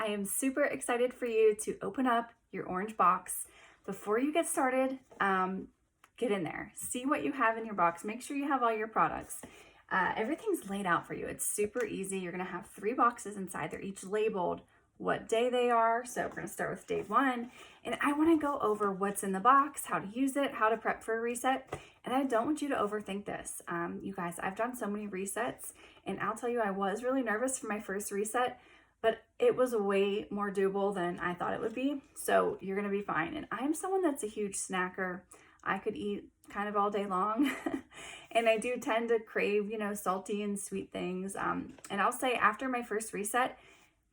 I am super excited for you to open up your orange box. Before you get started, get in there. See what you have in your box. Make sure you have all your products. Everything's laid out for you. It's super easy. You're going to have 3 boxes inside. They're each labeled what day they are. So we're going to start with day 1. And I want to go over what's in the box, how to use it, how to prep for a reset. And I don't want you to overthink this. You guys, I've done so many resets, and I'll tell you, I was really nervous for my first reset, but it was way more doable than I thought it would be. So you're going to be fine. And I'm someone that's a huge snacker. I could eat kind of all day long. And I do tend to crave, salty and sweet things. And I'll say after my first reset,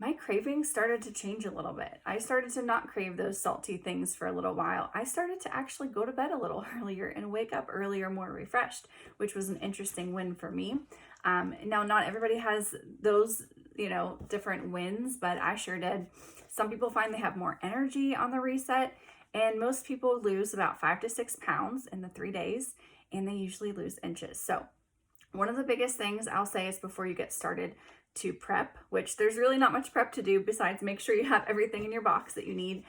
my cravings started to change a little bit. I started to not crave those salty things for a little while. I started to actually go to bed a little earlier and wake up earlier, more refreshed, which was an interesting win for me. Now, not everybody has those, different wins, but I sure did. Some people find they have more energy on the reset, and most people lose about 5 to 6 pounds in the 3 days, and they usually lose inches. So one of the biggest things I'll say is before you get started to prep, which there's really not much prep to do besides make sure you have everything in your box that you need.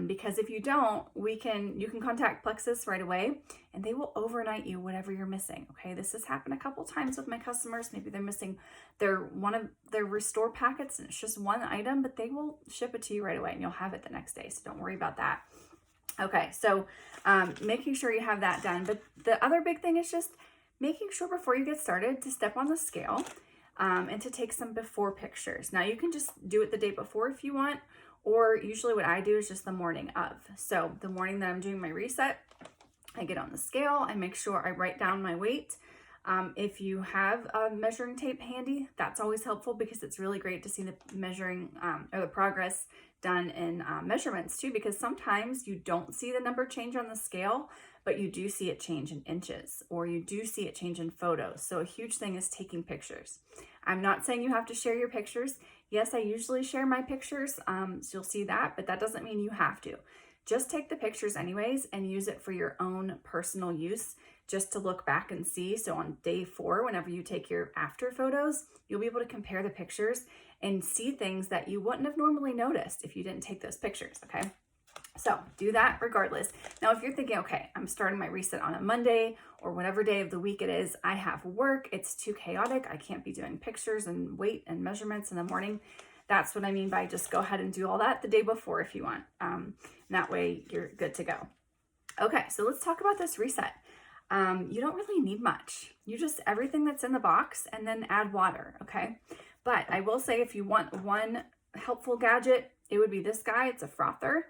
Because if you don't, you can contact Plexus right away and they will overnight you whatever you're missing. Okay. This has happened a couple times with my customers. Maybe they're missing one of their restore packets and it's just one item, but they will ship it to you right away and you'll have it the next day. So don't worry about that. Okay. So, making sure you have that done. But the other big thing is just making sure before you get started to step on the scale, and to take some before pictures. Now you can just do it the day before if you want, or usually what I do is just the morning of. So the morning that I'm doing my reset, I get on the scale, I make sure I write down my weight. If you have a measuring tape handy, that's always helpful because it's really great to see the measuring or the progress done in measurements too, because sometimes you don't see the number change on the scale, but you do see it change in inches or you do see it change in photos. So a huge thing is taking pictures. I'm not saying you have to share your pictures. Yes, I usually share my pictures, so you'll see that, but that doesn't mean you have to. Just take the pictures anyways and use it for your own personal use, just to look back and see. So on day 4, whenever you take your after photos, you'll be able to compare the pictures and see things that you wouldn't have normally noticed if you didn't take those pictures, okay? So do that regardless. Now, if you're thinking, okay, I'm starting my reset on a Monday or whatever day of the week it is, I have work, it's too chaotic, I can't be doing pictures and weight and measurements in the morning. That's what I mean by just go ahead and do all that the day before if you want. That way you're good to go. Okay, so let's talk about this reset. You don't really need much. You just everything that's in the box and then add water, okay? But I will say if you want one helpful gadget, it would be this guy. It's a frother.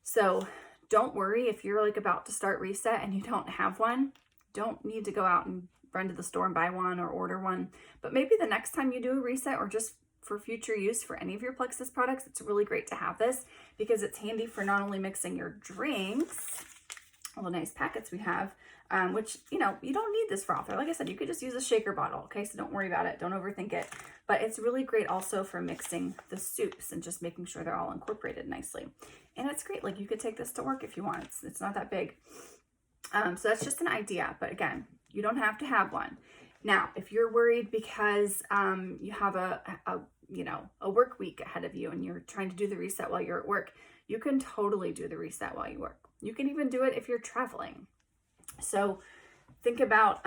So don't worry if you're about to start reset and you don't have one. Don't need to go out and run to the store and buy one or order one. But maybe the next time you do a reset or just for future use for any of your Plexus products, it's really great to have this because it's handy for not only mixing your drinks, all the nice packets we have, which, you don't need this frother. Like I said, you could just use a shaker bottle, okay? So don't worry about it. Don't overthink it. But it's really great also for mixing the soups and just making sure they're all incorporated nicely. And it's great. You could take this to work if you want. It's not that big. So that's just an idea. But again, you don't have to have one. Now, if you're worried because you have a work week ahead of you and you're trying to do the reset while you're at work, you can totally do the reset while you work. You can even do it if you're traveling. So think about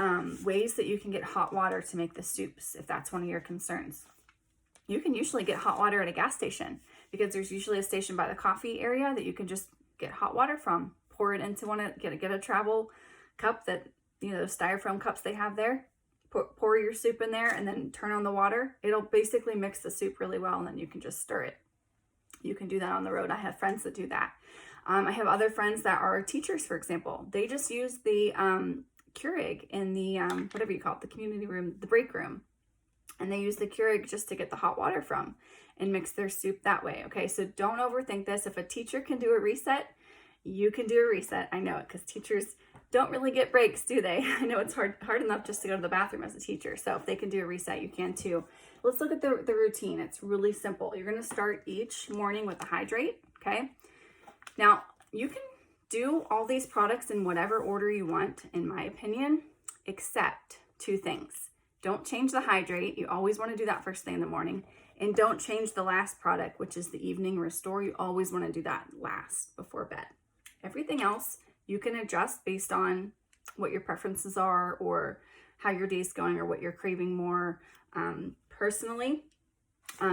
ways that you can get hot water to make the soups if that's one of your concerns. You can usually get hot water at a gas station because there's usually a station by the coffee area that you can just get hot water from. Pour it into get a travel cup that, those styrofoam cups they have there. Pour your soup in there and then turn on the water. It'll basically mix the soup really well and then you can just stir it. You can do that on the road. I have friends that do that. I have other friends that are teachers, for example. They just use the Keurig in the, whatever you call it, the community room, the break room. And they use the Keurig just to get the hot water from and mix their soup that way. Okay, so don't overthink this. If a teacher can do a reset, you can do a reset. I know it because teachers don't really get breaks, do they? I know it's hard enough just to go to the bathroom as a teacher. So if they can do a reset, you can too. Let's look at the routine. It's really simple. You're going to start each morning with a hydrate, okay? Now, you can do all these products in whatever order you want, in my opinion, except 2 things. Don't change the hydrate. You always want to do that first thing in the morning. And don't change the last product, which is the evening restore. You always want to do that last before bed. Everything else you can adjust based on what your preferences are or how your day's going or what you're craving more. Personally,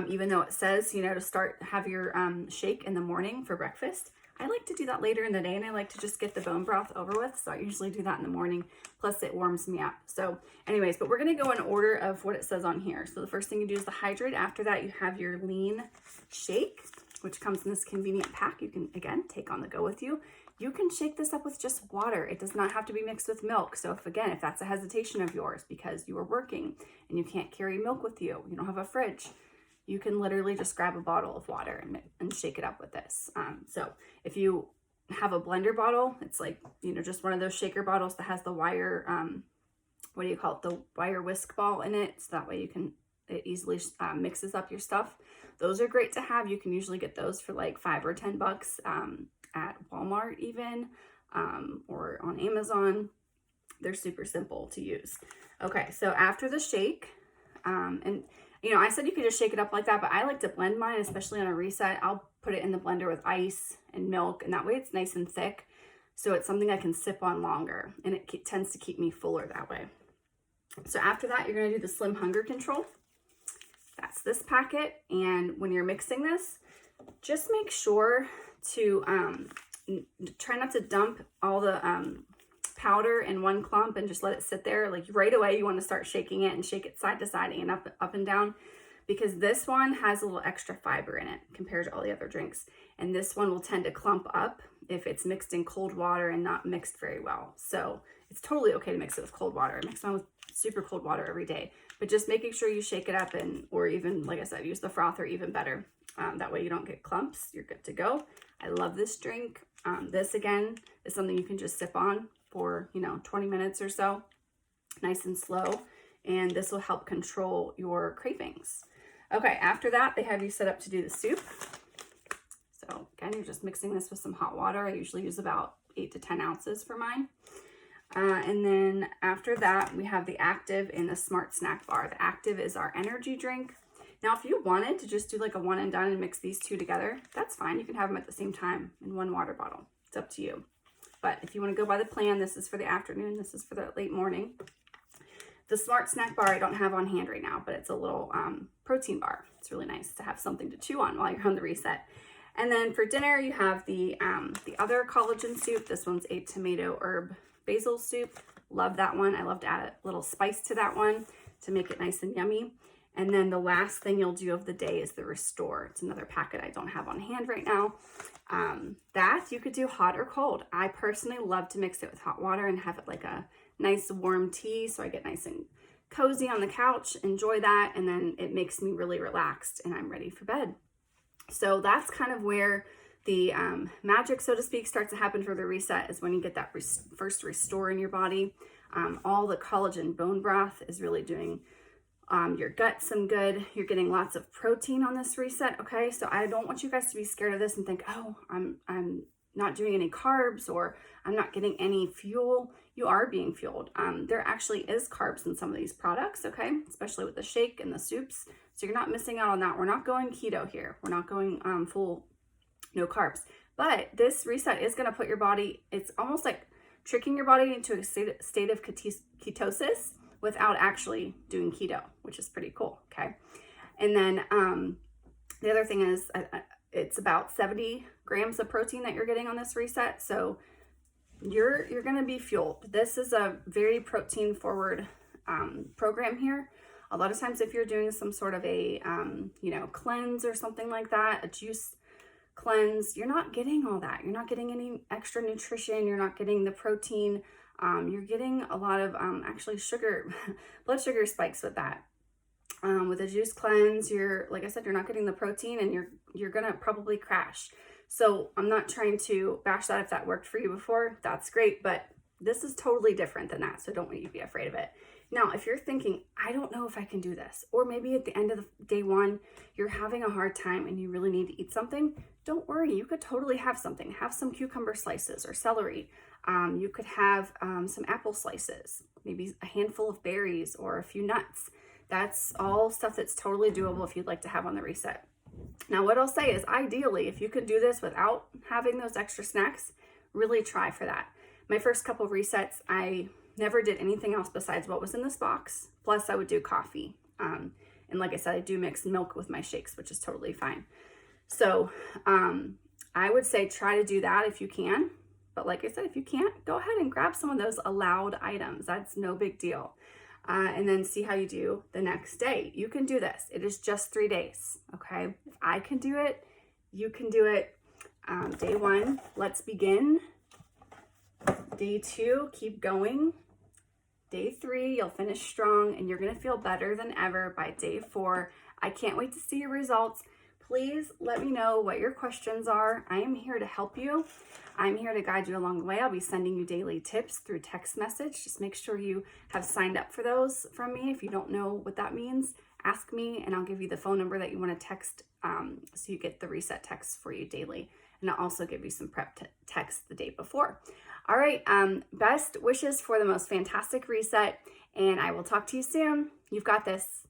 even though it says, you know, to have your shake in the morning for breakfast, I like to do that later in the day, and I like to just get the bone broth over with. So I usually do that in the morning. Plus it warms me up. So anyways, but we're going to go in order of what it says on here. So the first thing you do is the hydrate. After that, you have your lean shake, which comes in this convenient pack. You can, again, take on the go with you. You can shake this up with just water. It does not have to be mixed with milk. So if that's a hesitation of yours because you are working and you can't carry milk with you, you don't have a fridge, you can literally just grab a bottle of water and shake it up with this. So if you have a blender bottle, it's like, you know, just one of those shaker bottles that has the wire, what do you call it? The wire whisk ball in it. So that way it easily mixes up your stuff. Those are great to have. You can usually get those for like $5 or $10 at Walmart even, or on Amazon. They're super simple to use. Okay, so after the shake, and you know, I said you could just shake it up like that, but I like to blend mine, especially on a reset. I'll put it in the blender with ice and milk, and that way it's nice and thick. So it's something I can sip on longer, and it tends to keep me fuller that way. So after that, you're gonna do the Slim Hunger Control. That's this packet, and when you're mixing this, just make sure to try not to dump all the powder in one clump and just let it sit there. Like right away, you want to start shaking it and shake it side to side and up and down, because this one has a little extra fiber in it compared to all the other drinks. And this one will tend to clump up if it's mixed in cold water and not mixed very well. So it's totally okay to mix it with cold water. I mix mine with super cold water every day, but just making sure you shake it up, or even, like I said, use the frother, even better. That way you don't get clumps. You're good to go. I love this drink. This again is something you can just sip on for, 20 minutes or so, nice and slow. And this will help control your cravings. Okay, after that, they have you set up to do the soup. So again, you're just mixing this with some hot water. I usually use about 8 to 10 ounces for mine. And then after that, we have the Active and the Smart Snack Bar. The Active is our energy drink. Now, if you wanted to just do like a one and done and mix these two together, that's fine. You can have them at the same time in one water bottle. It's up to you. But if you want to go by the plan, this is for the afternoon. This is for the late morning. The Smart Snack Bar I don't have on hand right now, but it's a little protein bar. It's really nice to have something to chew on while you're on the reset. And then for dinner, you have the other collagen soup. This one's a tomato herb basil soup. Love that one. I love to add a little spice to that one to make it nice and yummy. And then the last thing you'll do of the day is the Restore. It's another packet I don't have on hand right now. That you could do hot or cold. I personally love to mix it with hot water and have it like a nice warm tea, so I get nice and cozy on the couch, enjoy that, and then it makes me really relaxed and I'm ready for bed. So that's kind of where the magic, so to speak, starts to happen for the reset, is when you get that first restore in your body. All the collagen bone broth is really doing your gut some good. You're getting lots of protein on this reset. Okay, so I don't want you guys to be scared of this and think, oh, I'm not doing any carbs, or I'm not getting any fuel. You are being fueled. There actually is carbs in some of these products, okay, especially with the shake and the soups. So you're not missing out on that. We're not going keto here. We're not going full no carbs. But this reset is going to put your body, it's almost like tricking your body into a state of ketosis without actually doing keto, which is pretty cool, okay? And then the other thing is it's about 70 grams of protein that you're getting on this reset. So you're going to be fueled. This is a very protein forward program here. A lot of times if you're doing some sort of a, cleanse or something like that, a juice cleanse, you're not getting all that. You're not getting any extra nutrition. You're not getting the protein. You're getting a lot of actually blood sugar spikes with that. With a juice cleanse, like I said, you're not getting the protein, and you're gonna probably crash. So I'm not trying to bash that. If that worked for you before, that's great, but this is totally different than that. So don't let you be afraid of it. Now, if you're thinking, I don't know if I can do this, or maybe at the end of the day one, you're having a hard time and you really need to eat something, don't worry. You could totally have something. Have some cucumber slices or celery. You could have some apple slices, maybe a handful of berries or a few nuts. That's all stuff that's totally doable if you'd like to have on the reset. Now, what I'll say is ideally, if you could do this without having those extra snacks, really try for that. My first couple resets, I never did anything else besides what was in this box. Plus I would do coffee. And like I said, I do mix milk with my shakes, which is totally fine. So I would say try to do that if you can. But like I said, if you can't, go ahead and grab some of those allowed items. That's no big deal. And then see how you do the next day. You can do this. It is just 3 days, okay? If I can do it, you can do it. Day 1, let's begin. Day 2, keep going. Day 3, you'll finish strong and you're gonna feel better than ever by day 4. I can't wait to see your results. Please let me know what your questions are. I am here to help you. I'm here to guide you along the way. I'll be sending you daily tips through text message. Just make sure you have signed up for those from me. If you don't know what that means, ask me and I'll give you the phone number that you want to text so you get the reset texts for you daily. And I'll also give you some prep text the day before. All right, best wishes for the most fantastic reset, and I will talk to you soon. You've got this.